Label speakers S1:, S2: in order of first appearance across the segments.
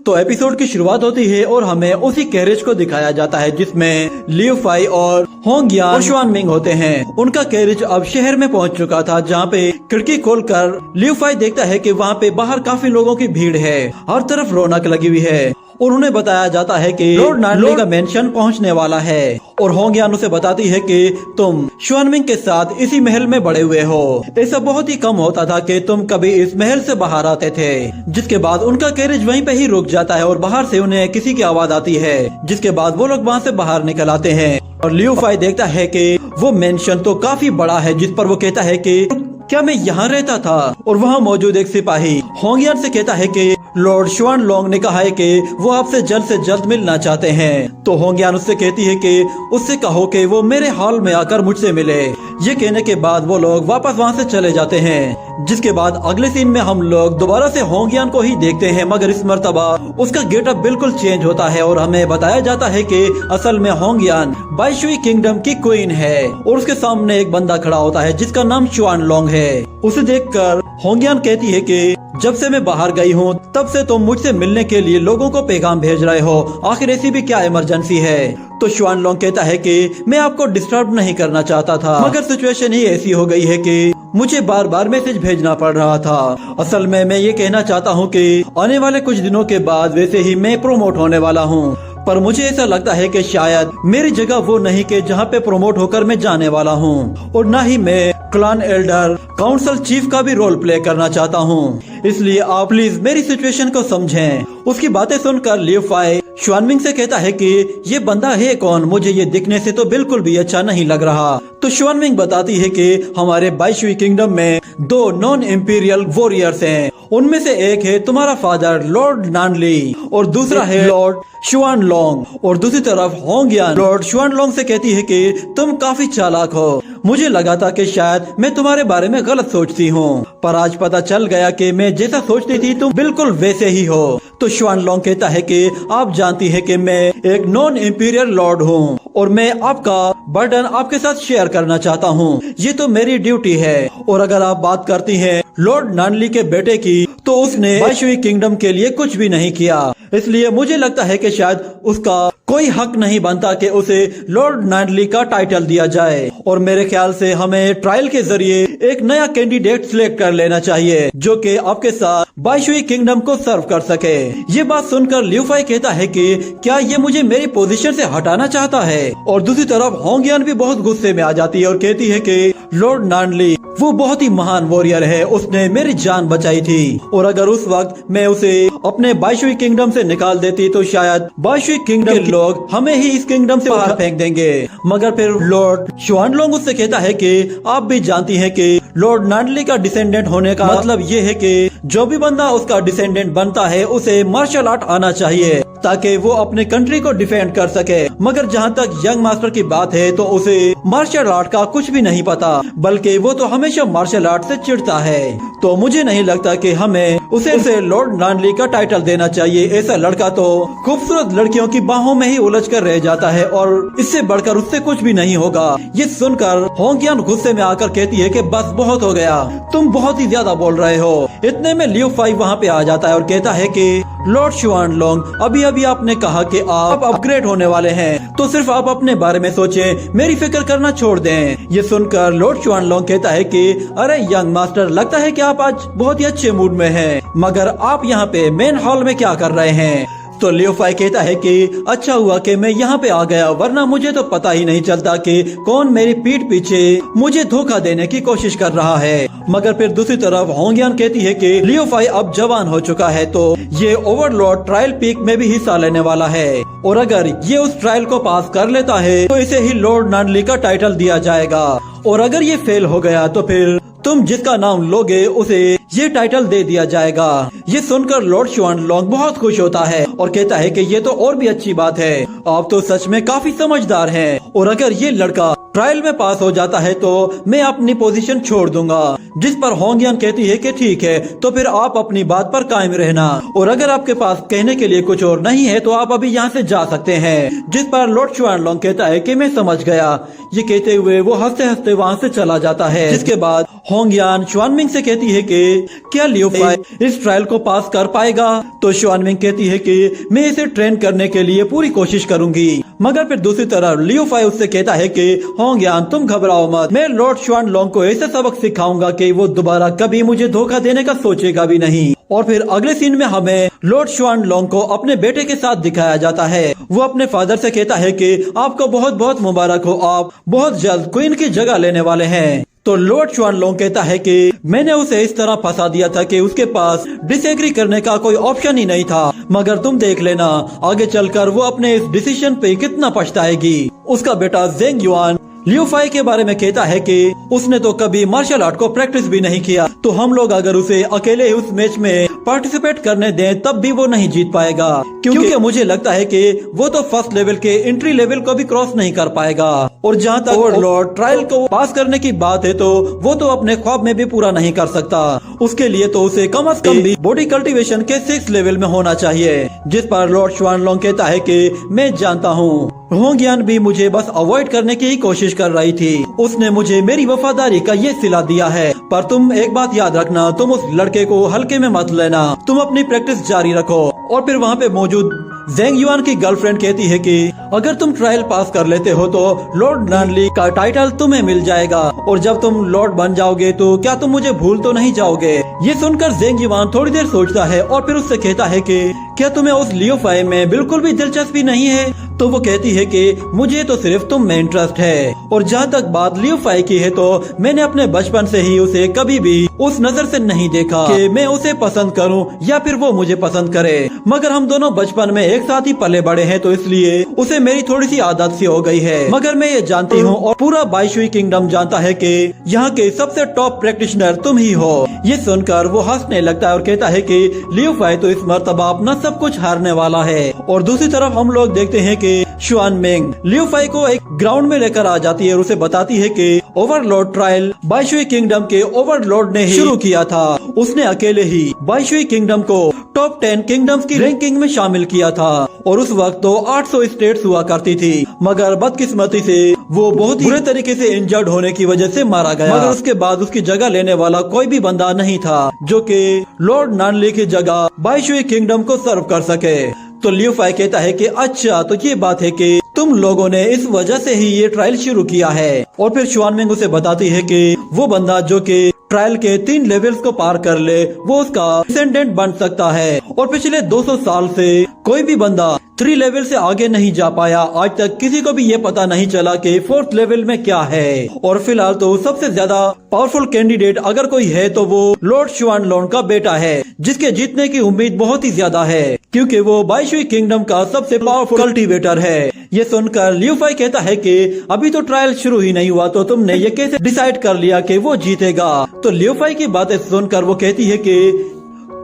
S1: तो एपिसोड की शुरुआत होती है और हमें उसी कैरेज को दिखाया जाता है जिसमें लियू फाई और होंगयान और शुआन मिंग होते हैं। उनका कैरेज अब शहर में पहुंच चुका था, जहां पे खिड़की खोलकर लियू फाई देखता है कि वहां पे बाहर काफी लोगों की भीड़ है, हर तरफ रौनक लगी हुई है और उन्हें बताया जाता है कि लॉर्ड नानली का मेंशन पहुंचने वाला है। और होंगयान उसे बताती है कि तुम शुआनमिंग के साथ इसी महल में बड़े हुए हो। ऐसा बहुत ही कम होता था कि तुम कभी इस महल से बाहर आते थे। जिसके बाद उनका कैरेज वहीं पे ही रुक जाता है और बाहर से उन्हें किसी की आवाज आती है, जिसके बाद वो लोग वहाँ से बाहर निकल आते हैं। और लियू फाई देखता है कि वो मेंशन तो काफी बड़ा है, जिस पर वो कहता है कि क्या मैं यहाँ रहता था। और वहाँ मौजूद एक सिपाही होंगयान से कहता है कि लॉर्ड शुआन लोंग ने कहा है कि वो आपसे जल्द से जल्द मिलना चाहते हैं। तो होंगयान उससे कहती है कि उससे कहो कि वो मेरे हॉल में आकर मुझसे मिले। ये कहने के बाद वो लोग वापस वहाँ से चले जाते हैं। जिसके बाद अगले सीन में हम लोग दोबारा से होंगयान को ही देखते हैं, मगर इस मर्तबा उसका गेटअप बिल्कुल चेंज होता है और हमें बताया जाता है कि असल में होंगयान बाईशुई किंगडम की क्वीन है। और उसके सामने एक बंदा खड़ा होता है जिसका नाम शुआन लोंग है। उसे देखकर होंगयान कहती है कि जब से मैं बाहर गई हूँ तब से तुम मुझसे मिलने के लिए लोगों को पैगाम भेज रहे हो, आखिर ऐसी भी क्या इमरजेंसी है। तो शुआन लोंग कहता है कि मैं आपको डिस्टर्ब नहीं करना चाहता था, मगर सिचुएशन ही ऐसी हो गई है कि मुझे बार बार मैसेज भेजना पड़ रहा था। असल में मैं ये कहना चाहता हूँ कि आने वाले कुछ दिनों के बाद वैसे ही मैं प्रोमोट होने वाला हूँ, पर मुझे ऐसा लगता है कि शायद मेरी जगह वो नहीं कि जहाँ पे प्रमोट होकर मैं जाने वाला हूँ, और न ही मैं क्लान एल्डर काउंसिल चीफ का भी रोल प्ले करना चाहता हूँ। इसलिए आप प्लीज मेरी सिचुएशन को समझें। उसकी बातें सुनकर लियू फाई शुआनमिंग से कहता है कि ये बंदा है कौन, मुझे ये दिखने से तो बिल्कुल भी अच्छा नहीं लग रहा। तो शुआनमिंग बताती है कि हमारे बाईशुई किंगडम में 2 नॉन इम्पीरियल वॉरियर्स हैं। उनमें से एक है तुम्हारा फादर लॉर्ड नानली और दूसरा है लॉर्ड शुआन लोंग। और दूसरी तरफ होंगयान लॉर्ड शुआन लोंग से कहती है कि तुम काफी चालाक हो। मुझे लगा था कि शायद मैं तुम्हारे बारे में गलत सोचती हूँ, पर आज पता चल गया कि मैं जैसा सोचती थी तुम बिल्कुल वैसे ही हो। तो शुआन लोंग कहता है कि आप जानती है कि मैं एक नॉन इम्पीरियल लॉर्ड हूँ और मैं आपका बर्डन आपके साथ शेयर करना चाहता हूँ। ये तो मेरी ड्यूटी है। और अगर आप बात करती हैं लॉर्ड नानली के बेटे की, तो उसने बाईशुई किंगडम के लिए कुछ भी नहीं किया, इसलिए मुझे लगता है कि शायद उसका कोई हक नहीं बनता कि उसे लॉर्ड नानली का टाइटल दिया जाए। और मेरे ख्याल से हमें ट्रायल के जरिए एक नया कैंडिडेट सिलेक्ट कर लेना चाहिए जो कि आपके साथ बाईशुई किंगडम को सर्व कर सके। ये बात सुनकर लियू फाई कहता है कि क्या ये मुझे मेरी पोजीशन से हटाना चाहता है। और दूसरी तरफ होंगयान भी बहुत गुस्से में आ जाती है और कहती है कि लॉर्ड नानली वो बहुत ही महान वॉरियर है, उसने मेरी जान बचाई थी, और अगर उस वक्त मैं उसे अपने बाईशुई किंगडम से निकाल देती तो शायद बाईशुई किंगडम के लोग हमें ही इस किंगडम से बाहर फेंक देंगे। मगर फिर लॉर्ड शुआन लोंग उससे कहता है कि आप भी जानती हैं कि लॉर्ड नानली का डिसेंडेंट होने का मतलब ये है कि जो भी बंदा उसका डिसेंडेंट बनता है उसे मार्शल आर्ट आना चाहिए ताकि वो अपने कंट्री को डिफेंड कर सके। मगर जहाँ तक यंग मास्टर की बात है तो उसे मार्शल आर्ट का कुछ भी नहीं पता, बल्कि वो तो हमेशा मार्शल आर्ट से चिढ़ता है। तो मुझे नहीं लगता कि हमें उसे लॉर्ड नानली का टाइटल देना चाहिए। ऐसा लड़का तो खूबसूरत लड़कियों की बाहों में ही उलझ कर रह जाता है और इससे बढ़कर उससे कुछ भी नहीं होगा। ये सुनकर होंगयान गुस्से में आकर कहती है कि बस बहुत हो गया, तुम बहुत ही ज्यादा बोल रहे हो। इतने में लियू फाई वहाँ पे आ जाता है और कहता है कि लॉर्ड शुआन लोंग अभी अभी आपने कहा कि आप अपग्रेड होने वाले हैं, तो सिर्फ आप अपने बारे में सोचें, मेरी फिक्र करना छोड़ दें। ये सुनकर लॉर्ड शुआन लोंग कहता है कि अरे यंग मास्टर, लगता है कि आप आज बहुत ही अच्छे मूड में हैं, मगर आप यहाँ पे मेन हॉल में क्या कर रहे हैं। तो लियू फाई कहता है कि अच्छा हुआ कि मैं यहाँ पे आ गया, वरना मुझे तो पता ही नहीं चलता कि कौन मेरी पीठ पीछे मुझे धोखा देने की कोशिश कर रहा है। मगर फिर दूसरी तरफ होंगयान कहती है कि लियू फाई अब जवान हो चुका है तो ये ओवरलॉर्ड ट्रायल पीक में भी हिस्सा लेने वाला है, और अगर ये उस ट्रायल को पास कर लेता है तो इसे ही लॉर्ड नानली का टाइटल दिया जाएगा, और अगर ये फेल हो गया तो फिर तुम जिसका नाम लोगे उसे ये टाइटल दे दिया जाएगा। ये सुनकर लॉर्ड शुआन लोंग बहुत खुश होता है और कहता है कि ये तो और भी अच्छी बात है, आप तो सच में काफी समझदार हैं, और अगर ये लड़का ट्रायल में पास हो जाता है तो मैं अपनी पोजीशन छोड़ दूंगा। जिस पर होंगयान कहती है कि ठीक है, तो फिर आप अपनी बात पर कायम रहना, और अगर आपके पास कहने के लिए कुछ और नहीं है तो आप अभी यहाँ से जा सकते हैं। जिस पर लॉर्ड शुआन लोंग कहता है कि मैं समझ गया। ये कहते हुए वो हंसते हंसते वहाँ से चला जाता है। जिसके बाद होंगयान शुआनमिंग से कहती है कि क्या लियो फाई इस ट्रायल को पास कर पाएगा। तो शुआन मिंग कहती है कि मैं इसे ट्रेन करने के लिए पूरी कोशिश करूंगी। मगर फिर दूसरी तरफ लियो फाई उससे कहता है कि होंग्यान तुम घबराओ मत, मैं लॉर्ड शुआन लोंग को ऐसा सबक सिखाऊंगा कि वो दोबारा कभी मुझे धोखा देने का सोचेगा भी नहीं। और फिर अगले सीन में हमें लॉर्ड शुआन लोंग को अपने बेटे के साथ दिखाया जाता है। वो अपने फादर से कहता है कि आपको बहुत बहुत मुबारक हो, आप बहुत जल्द क्वीन की जगह लेने वाले हैं। तो लॉर्ड शुआन लोंग कहता है कि मैंने उसे इस तरह फंसा दिया था कि उसके पास डिसएग्री करने का कोई ऑप्शन ही नहीं था, मगर तुम देख लेना आगे चलकर वो अपने इस डिसीजन पे कितना पछताएगी। उसका बेटा जेंग युआन लियो फाई के बारे में कहता है कि उसने तो कभी मार्शल आर्ट को प्रैक्टिस भी नहीं किया, तो हम लोग अगर उसे अकेले ही उस मैच में पार्टिसिपेट करने दें तब भी वो नहीं जीत पाएगा, क्योंकि मुझे लगता है कि वो तो फर्स्ट लेवल के एंट्री लेवल को भी क्रॉस नहीं कर पाएगा। और जहाँ तक ओवरलॉर्ड ट्रायल को पास करने की बात है तो वो तो अपने ख्वाब में भी पूरा नहीं कर सकता। उसके लिए तो उसे कम से कम भी बॉडी कल्टीवेशन के 6 लेवल में होना चाहिए, जिस पर लॉर्ड शुआन लोंग कहता है कि मैं जानता हूँ होंगियान भी मुझे बस अवॉइड करने की ही कोशिश कर रही थी, उसने मुझे मेरी वफादारी का ये सिला दिया है। पर तुम एक बात याद रखना, तुम उस लड़के को हल्के में मत लेना, तुम अपनी प्रैक्टिस जारी रखो। और फिर वहाँ पे मौजूद जेंग युआन की गर्लफ्रेंड कहती है कि अगर तुम ट्रायल पास कर लेते हो तो लॉर्ड नानली का टाइटल तुम्हें मिल जाएगा, और जब तुम लॉर्ड बन जाओगे तो क्या तुम मुझे भूल तो नहीं जाओगे। ये सुनकर जेंग युआन थोड़ी देर सोचता है और फिर उससे कहता है कि क्या तुम्हें उस लियो फाई में बिल्कुल भी दिलचस्पी नहीं है। तो वो कहती है कि मुझे तो सिर्फ तुम में इंटरेस्ट है, और जहाँ तक बात लियो फाई की है तो मैंने अपने बचपन से ही उसे कभी भी उस नजर से नहीं देखा कि मैं उसे पसंद करूं या फिर वो मुझे पसंद करे। मगर हम दोनों बचपन में एक साथ ही पले बड़े हैं, तो इसलिए उसे मेरी थोड़ी सी आदत सी हो गई है। मगर मैं ये जानती हूँ और पूरा बाईशुई किंगडम जानता है कि यहाँ के सबसे टॉप प्रैक्टिशनर तुम ही हो। ये सुनकर वो हंसने लगता है और कहता है कि लियो फाई तो इस मर्तबा अपना सब कुछ हारने वाला है। और दूसरी तरफ हम लोग देखते हैं कि शुआन मिंग लियो फाई को एक ग्राउंड में लेकर आ जाती है और उसे बताती है कि ओवरलॉर्ड ट्रायल बाईशुई किंगडम के ओवरलॉर्ड ने ही शुरू किया था। उसने अकेले ही बाईशुई किंगडम को टॉप 10 किंगडम्स की रैंकिंग में शामिल किया था, और उस वक्त तो 800 स्टेट्स हुआ करती थी। मगर बदकिस्मती से वो बहुत ही बुरे तरीके से इंजर्ड होने की वजह से मारा गया। मगर उसके बाद उसकी जगह लेने वाला कोई भी बंदा नहीं था जो कि लॉर्ड नानली की जगह बाईशुई किंगडम को सर्व कर सके। तो लियो फाई कहता है कि अच्छा, तो ये बात है कि तुम लोगों ने इस वजह से ही ये ट्रायल शुरू किया है। और फिर शुआन मिंग उसे बताती है कि वो बंदा जो कि ट्रायल के 3 लेवल्स को पार कर ले वो उसका डिसेंडेंट बन सकता है। और पिछले 200 साल से कोई भी बंदा 3 लेवल से आगे नहीं जा पाया। आज तक किसी को भी ये पता नहीं चला कि 4th लेवल में क्या है। और फिलहाल तो सबसे ज्यादा पावरफुल कैंडिडेट अगर कोई है तो वो लॉर्ड शुआन लोंग का बेटा है, जिसके जीतने की उम्मीद बहुत ही ज्यादा है, क्योंकि वो बाईशुई किंगडम का सबसे पावरफुल कल्टीवेटर है। ये सुनकर लियो फाई कहता है कि अभी तो ट्रायल शुरू ही नहीं हुआ, तो तुमने ये कैसे डिसाइड कर लिया कि वो जीतेगा। तो लियो फाई की बातें सुनकर वो कहती है कि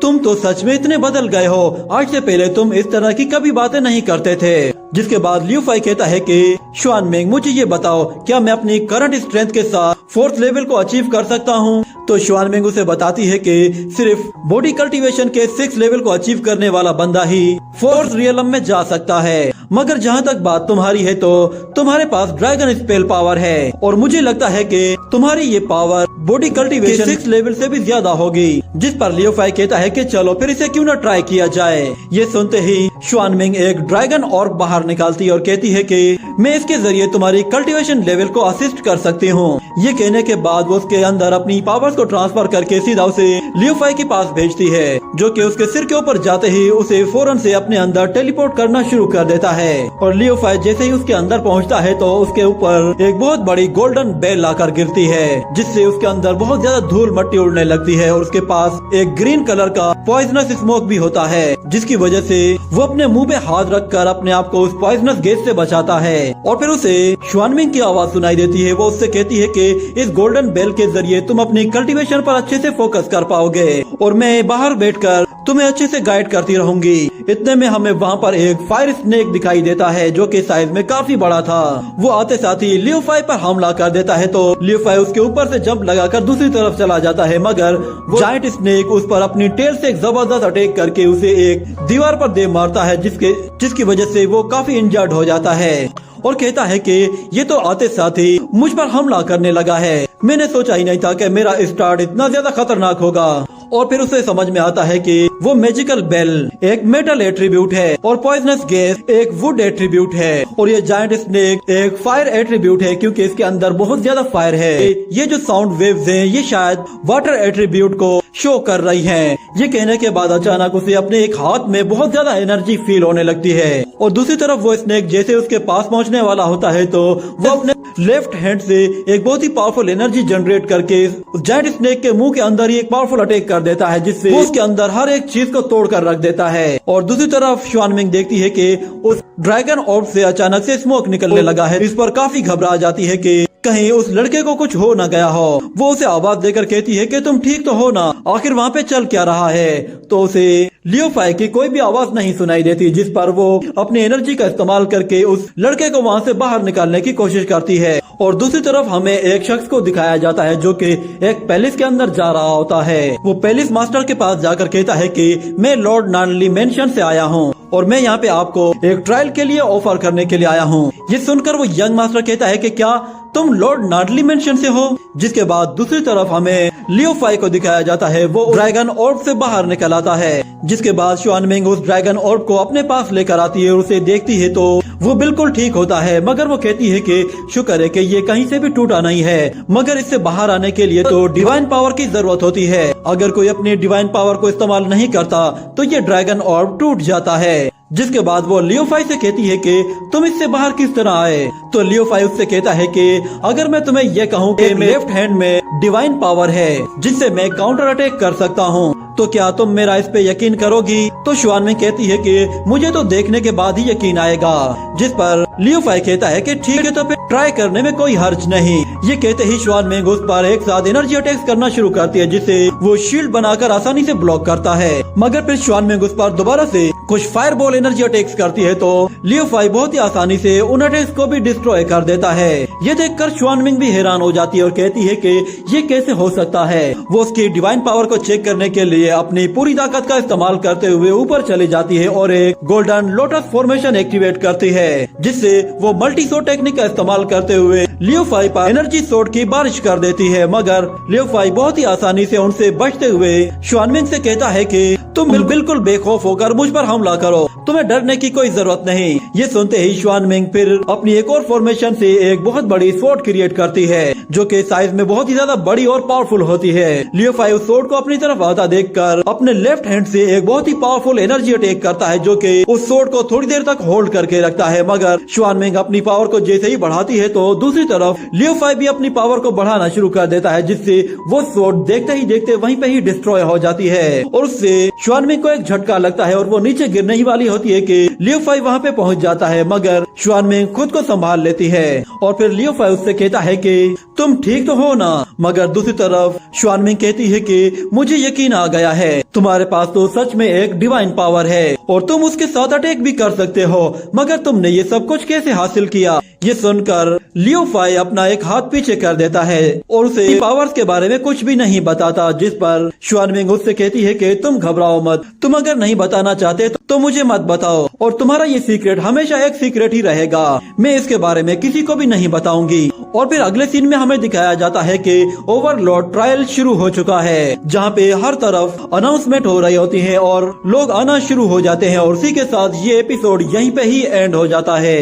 S1: तुम तो सच में इतने बदल गए हो, आज से पहले तुम इस तरह की कभी बातें नहीं करते थे। जिसके बाद लियो फाई कहता है कि शुआन मिंग मुझे ये बताओ, क्या मैं अपनी करंट स्ट्रेंथ के साथ 4th लेवल को अचीव कर सकता हूँ। तो शुआन मिंग उसे बताती है कि सिर्फ बॉडी कल्टीवेशन के 6th लेवल को अचीव करने वाला बंदा ही 4th रियलम में जा सकता है। मगर जहाँ तक बात तुम्हारी है तो तुम्हारे पास ड्रैगन स्पेल पावर है, और मुझे लगता है कि तुम्हारी ये power body cultivation 6th level से भी ज्यादा होगी। जिस पर लियो फाई कहता है कि चलो फिर इसे क्यों न ट्राई किया जाए। ये सुनते ही शुआन मिंग एक ड्रैगन ऑर्ब बाहर निकालती है और कहती है कि मैं इसके जरिए तुम्हारी कल्टीवेशन लेवल को असिस्ट कर सकती हूँ। ये कहने के बाद वो उसके अंदर अपनी पावर्स को ट्रांसफर करके सीधा उसे लियो फाई के पास भेजती है, जो कि उसके सिर के ऊपर जाते ही उसे फौरन से अपने अंदर टेलीपोर्ट करना शुरू कर देता है। और लियो फाई जैसे ही उसके अंदर पहुंचता है तो उसके ऊपर एक बहुत बड़ी गोल्डन बेल आकर गिरती है, जिससे उसके अंदर बहुत ज्यादा धूल मट्टी उड़ने लगती है। और उसके पास एक ग्रीन कलर का पॉइजनस स्मोक भी होता है, जिसकी वजह से वो अपने मुंह पे हाथ रखकर अपने आप को उस पॉइजनस गैस से बचाता है। और फिर उसे शुआन मिंग की आवाज सुनाई देती है। वो उससे कहती है कि इस गोल्डन बेल के जरिए तुम अपनी कल्टीवेशन पर अच्छे से फोकस कर पाओगे, और मैं बाहर बैठकर तुम्हें अच्छे से गाइड करती रहूंगी। इतने में हमें वहाँ पर एक फायर स्नेक दिखाई देता है, जो कि साइज में काफी बड़ा था। वो आते साथ ही लियो फाई पर हमला कर देता है, तो लियो फाई उसके ऊपर से जंप लगाकर दूसरी तरफ चला जाता है। मगर वो जायंट स्नेक उस पर अपनी टेल से एक जबरदस्त अटैक करके उसे एक दीवार पर दे मारता है, जिसकी वजह से वो काफी इंजर्ड हो जाता है। और कहता है कि ये तो आते साथ ही मुझ पर हमला करने लगा है। मैंने सोचा ही नहीं था कि मेरा स्टार्ट इतना ज्यादा खतरनाक होगा। और फिर उसे समझ में आता है कि वो मैजिकल बेल एक मेटल एट्रीब्यूट है और पॉइजनस गैस एक वुड एट्रीब्यूट है और ये जायंट स्नेक एक फायर एट्रीब्यूट है क्योंकि इसके अंदर बहुत ज्यादा फायर है। ये जो साउंड वेव्स हैं ये शायद वाटर एट्रीब्यूट को शो कर रही हैं। ये कहने के बाद अचानक उसे अपने एक हाथ में बहुत ज्यादा एनर्जी फील होने लगती है और दूसरी तरफ वो स्नेक जैसे उसके पास पहुंचने वाला होता है तो वो अपने लेफ्ट हैंड से एक बहुत ही पावरफुल एनर्जी जनरेट करके उस जायंट स्नेक के मुंह के अंदर ही एक पावरफुल अटैक कर देता है जिससे वो उसके अंदर हर एक चीज को तोड़ कर रख देता है। और दूसरी तरफ श्वानमिंग देखती है कि उस ड्रैगन ऑर्ब से अचानक से स्मोक निकलने लगा है। इस पर काफी घबरा जाती है कि कहीं उस लड़के को कुछ हो न गया हो। वो उसे आवाज देकर कहती है कि तुम ठीक तो हो ना, आखिर वहाँ पे चल क्या रहा है। तो उसे लियो फाई की कोई भी आवाज नहीं सुनाई देती जिस पर वो अपनी एनर्जी का इस्तेमाल करके उस लड़के को वहाँ से बाहर निकालने की कोशिश करती है। और दूसरी तरफ हमें एक शख्स को दिखाया जाता है जो कि एक पैलेस के अंदर जा रहा होता है। वो पैलेस मास्टर के पास जाकर कहता है कि मैं लॉर्ड नानली मेंशन से आया हूँ और मैं यहाँ पे आपको एक ट्रायल के लिए ऑफर करने के लिए आया हूँ। ये सुनकर वो यंग मास्टर कहता है कि क्या तुम लॉर्ड नाडली मेंशन से हो। जिसके बाद दूसरी तरफ हमें लियो फाई को दिखाया जाता है। वो ड्रैगन ऑर्ब से बाहर निकल आता है। जिसके बाद श्वानमिंग उस ड्रैगन ऑर्ब को अपने पास लेकर आती है और उसे देखती है तो वो बिल्कुल ठीक होता है, मगर वो कहती है कि शुक्र है कि ये कहीं से भी टूटा नहीं है, मगर इससे बाहर आने के लिए तो डिवाइन पावर की जरूरत होती है। अगर कोई अपनी डिवाइन पावर को इस्तेमाल नहीं करता तो ये ड्रैगन ऑर्ब टूट जाता है। जिसके बाद वो लियो फाई से कहती है कि तुम इससे बाहर किस तरह आए। तो लियो फाई उससे कहता है कि अगर मैं तुम्हें ये कहूँ कि मेरे लेफ्ट हैंड में डिवाइन पावर है जिससे मैं काउंटर अटैक कर सकता हूँ तो क्या तुम मेरा इस पे यकीन करोगी। तो श्वानमिंग कहती है कि मुझे तो देखने के बाद ही यकीन आएगा। जिस पर लियो फाई कहता है कि ठीक है तो फिर ट्राई करने में कोई हर्ज नहीं। ये कहते ही श्वानमिंग उस पर एक साथ एनर्जी अटैक्स करना शुरू करती है जिसे वो शील्ड बनाकर आसानी से ब्लॉक करता है। मगर फिर श्वानमिंग उस पर दोबारा से कुछ फायर बॉल एनर्जी अटैक्स करती है तो लियो फाई बहुत ही आसानी से उन अटैक्स को भी डिस्ट्रॉय कर देता है। ये देखकर श्वानमिंग भी हैरान हो जाती है और कहती है कि ये कैसे हो सकता है। वो उसकी डिवाइन पावर को चेक करने के लिए अपनी पूरी ताकत का इस्तेमाल करते हुए ऊपर चली जाती है और एक गोल्डन लोटस फॉर्मेशन एक्टिवेट करती है जिससे वो मल्टी शॉट टेक्निक का इस्तेमाल करते हुए लियो फाई पर एनर्जी शॉट की बारिश कर देती है। मगर लियो फाई बहुत ही आसानी से उनसे बचते हुए श्वानमिंग से कहता है कि तुम बिल्कुल बेखौफ होकर मुझ पर हमला करो, तुम्हें डरने की कोई जरूरत नहीं। ये सुनते ही श्वानमिंग फिर अपनी एक और फॉर्मेशन से एक बहुत बड़ी स्वॉर्ड क्रिएट करती है जो कि साइज में बहुत ही ज्यादा बड़ी और पावरफुल होती है। लियो फाई उस स्वॉर्ड को अपनी तरफ आता देखकर अपने लेफ्ट हैंड से एक बहुत ही पावरफुल एनर्जी अटैक करता है जो कि उस स्वॉर्ड को थोड़ी देर तक होल्ड करके रखता है। मगर श्वानमिंग अपनी पावर को जैसे ही बढ़ाती है तो दूसरी तरफ लियो फाई भी अपनी पावर को बढ़ाना शुरू कर देता है जिससे वो स्वॉर्ड देखते ही देखते वहीं पे ही डिस्ट्रॉय हो जाती है और उससे श्वानमिंग को एक झटका लगता है और वो नीचे गिरने ही वाली होती है कि लियो फाई वहाँ पे पहुँच जाता है। मगर श्वानमिंग खुद को संभाल लेती है और फिर लियो फाई उससे कहता है कि तुम ठीक तो हो ना। मगर दूसरी तरफ श्वानमिंग कहती है कि मुझे यकीन आ गया है, तुम्हारे पास तो सच में एक डिवाइन पावर है और तुम उसके साथ अटैक भी कर सकते हो, मगर तुमने ये सब कुछ कैसे हासिल किया। ये सुनकर लियो फाई अपना एक हाथ पीछे कर देता है और उसे पावर्स के बारे में कुछ भी नहीं बताता। जिस पर श्वानमिंग उससे कहती है कि तुम घबराओ मत, तुम अगर नहीं बताना चाहते तो मुझे मत बताओ और तुम्हारा ये सीक्रेट हमेशा एक सीक्रेट ही रहेगा, मैं इसके बारे में किसी को भी नहीं बताऊंगी। और फिर अगले सीन में हमें दिखाया जाता है कि ओवरलॉर्ड ट्रायल शुरू हो चुका है जहाँ पे हर तरफ अनाउंसमेंट हो रही होती है और लोग आना शुरू हो जाते हैं और उसी के साथ ये एपिसोड यहीं पे ही एंड हो जाता है।